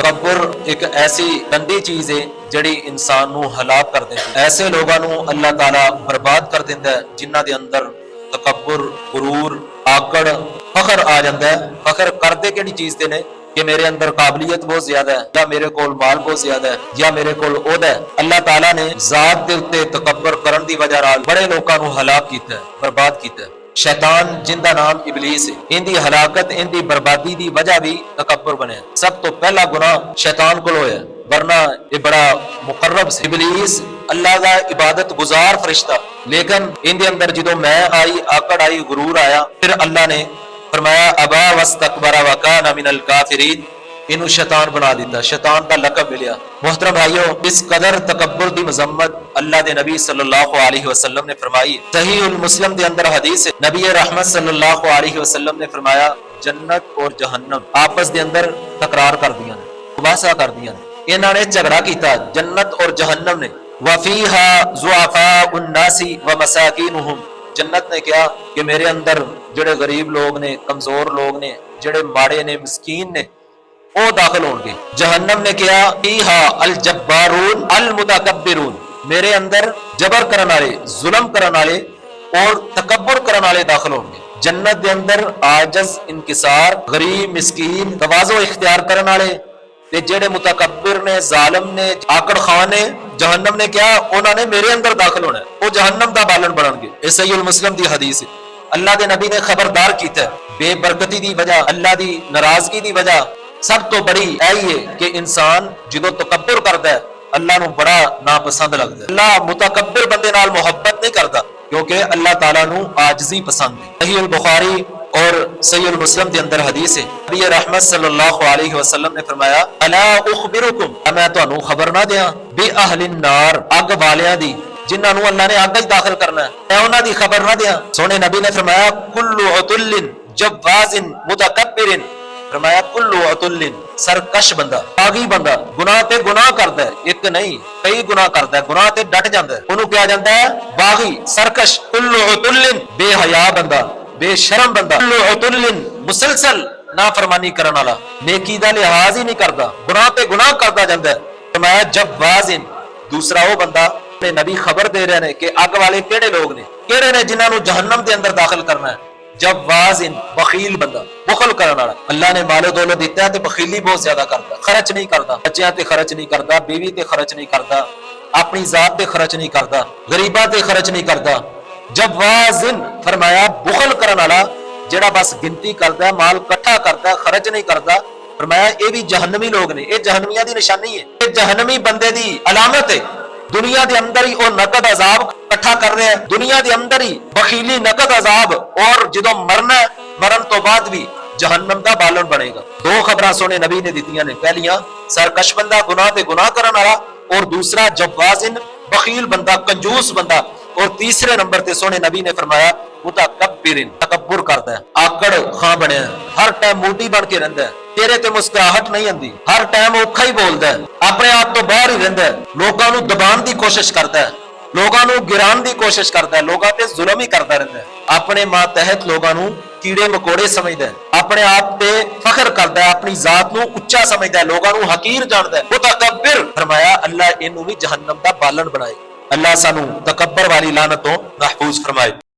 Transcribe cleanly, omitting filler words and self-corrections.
तकब्बुर एक ऐसी गंदी चीज है ਜਿਹੜੀ ਇਨਸਾਨ ਨੂੰ ਹਲਾਕ ਕਰ ਦਿੰਦੀ ਹੈ। ਐਸੇ ਲੋਕਾਂ ਨੂੰ ਅੱਲਾਹ ਤਾਲਾ ਬਰਬਾਦ ਕਰ ਦਿੰਦਾ ਹੈ ਜਿਨ੍ਹਾਂ ਦੇ ਅੰਦਰ ਤਕੱਬੁਰ, ਗੁਰੂਰ, ਆਕੜ, ਫਖਰ ਆ ਜਾਂਦਾ ਹੈ। ਫਖਰ ਕਰਦੇ ਕਿਹੜੀ ਚੀਜ਼ ਤੇ ਨੇ ਕਿ ਮੇਰੇ ਅੰਦਰ ਕਾਬਲੀਅਤ ਬਹੁਤ ਜ਼ਿਆਦਾ ਹੈ, ਜਾਂ ਮੇਰੇ ਕੋਲ ਮਾਲ ਬਹੁਤ ਜ਼ਿਆਦਾ ਹੈ, ਜਾਂ ਮੇਰੇ ਕੋਲ ਅਹੁਦਾ ਹੈ। ਅੱਲਾਹ ਤਾਲਾ ਨੇ ਜ਼ਾਤ ਦੇ ਉੱਤੇ ਤਕੱਬੁਰ ਕਰਨ ਦੀ ਵਜ੍ਹਾ ਨਾਲ ਬੜੇ ਲੋਕਾਂ ਨੂੰ ਹਲਾਕ ਕੀਤਾ ਹੈ, ਬਰਬਾਦ ਕੀਤਾ ਹੈ। शैतान जिंदा नाम इबलीस है, इनकी हलाकत इनकी बर्बादी की वजह भी तकब्बुर बने। सब तो पहला गुनाह शैतान को होया, वरना ये बड़ा मुकर्रब इबलीस अल्लाह का इबादत गुजार फरिश्ता, लेकिन इनके अंदर जो मैं आई, आकड़ आई, गुरूर आया, फिर अल्लाह ने फरमाया अबा वस्तकबरा व काना मिनल काफिरीन, इन्हू शैतान बना दिता, शैतान का लकब मिलिया। मोहतरम भाइयों, इस कदर तकब्बुर दी मजम्मत अल्लाह दे नबी सल्लल्लाहु अलैहि वसल्लम ने फरमाई। सहीहुल मुस्लिम दे अंदर हदीस है, नबी रहमत सल्लल्लाहु अलैहि वसल्लम ने फरमाया जन्नत और जहन्नम आपस दे अंदर तकरार कर दियां ने, मुबासा कर दियां ने, इन्हां ने झगड़ा कीता जन्नत और जहन्नम ने। वफीहा ज़ुअफ़ाउन नासी व मसाकीनुहुम, जन्नत ने कहा कि मेरे अंदर जेड़े गरीब लोग ने, कमजोर लोग ने, जेड़े माड़े ने, मिस्कीन ने, वो दाखिल होंगे। जहन्नम ने कहा फीहा अल जब्बारून अल मुतकब्बिरून, मेरे अंदर जबर करने वाले, जुल्म करने वाले और तकब्बुर करने वाले दाखिल होंगे। जन्नत के अंदर आजज, इनकिसार, गरीब, मिस्कीन, तवाज़ो इख्तियार करने वाले ते जेड़े मुतकब्बिर ने, जालिम ने, आकड़ खान ने, जहन्नम ने क्या उन्होंने मेरे अंदर दाखिल होना है, वो जहन्नम का बालन बनणगे। ये सहीहुल मुस्लिम की हदीस है। अल्लाह के नबी ने खबरदार किया बेबरकती की वजह, अल्लाह की नाराजगी की वजह सब तो बड़ी यही है कि इंसान जो तकब्बुर करता है अल्लाह नूं बड़ा नापसंद लगता है। अल्लाह मुतकब्बिर बंदे नाल मोहब्बत नहीं करता, क्योंकि अल्लाह ताला नूं आजिज़ी पसंद है। सहीहुल बुखारी और सहीहुल मुस्लिम के अंदर हदीस है, नबी रहमत सल्लल्लाहु अलैहि वसल्लम ने फरमाया अला उखबिरुकुम, मैं तुहानू खबर ना दियां बि अहलिन नार, अग वालियां दी, जिन्हां नूं अल्लाह ने अग च दाखिल करना है, मैं उन्हां दी खबर ना दियां। सोने नबी ने फरमाया कुल्लु उतुल्लिन जवाजिन मुतकब्बिरिन, फरमाया कुल्लु अतुल्लिन, सरकश बंदा, आगी बंदा, गुनाह ते गुनाह करता है, एक नहीं कई गुनाह करता है, गुनाह ते डट जाता है, उन्होंने क्या जाता है बागी, सरकश। कुल्लु अतुल्लिन बेहया बंदा, बेशरम बंदा, कुल्लु अतुल्लिन मुसलसल नाफरमानी करने वाला, नेकी दा लिहाज ही नहीं करता, गुनाह ते गुनाह करता जाता है। फरमाया जवाजिन, दूसरा वो बंदा, नबी खबर दे रहे हैं कि अग वाले केड़े लोग ने, केड़े ने जिन्होंने जहन्नम के अंदर दाखिल करना है। जवाजिन बखील बंदा, बुखल करने वाला, अल्लाह ने मालो दौलत दिता है तो बखीली बहुत ज्यादा करता, खर्च नहीं करता, बच्चों ते खर्च नहीं करता, बीवी ते खर्च नहीं करता, अपनी जात ते खर्च नहीं करता, गरीबा ते खर्च नहीं करता। जवाजिन फरमाया बुखल करने वाला, जेड़ा बस गिनती करता है, माल इकट्ठा करता है, खर्च नहीं करता। फरमाया ये भी जहन्नमी लोग ने, ये जहन्नमियां दी निशानी है, ये जहन्नमी बंदे दी अलामत है। दुनिया के अंदर ही वो नकद अजाब इकट्ठा कर रहे हैं, दुनिया के अंदर ही बखीली नकद अजाब, और जो मरना है मरण तो बाद भी जहन्नम का बालन बनेगा। दो खबर सोने नबी ने दितियां ने, पहलियां सरकश बंदा, गुनाह ते गुनाह करने वाला, और दूसरा जवाजिन बखील बंदा, कंजूस बंदा, और तीसरे नंबर ते सोने नबी ने फरमाया मुतकब्बिरिन, तकब्बुर करता है, आकड़ खां बनया, हर टाइम मोटी बन के रहंदा है, तेरे ते मुस्कुराहट नहीं आती, हर टाइम औखा ही बोलता है, अपने आप तो बाहर ही रहंदा है, लोगों को दबाने की कोशिश करता है, लोगों को गिराने की कोशिश करता है, लोगों पे जुल्म ही करता रहता है, अपने मातहत लोगों को कीड़े मकोड़े समझता है, अपने आप पे फख्र करता है, अपनी जात को उच्चा समझता है, लोगों को हकीर जानता है। मुतकब्बिर फरमाया अल्लाह इन्हू भी जहन्नम का बालन बनाए। अल्लाह सानू तकब्बर वाली लानतों महफूज फरमाए।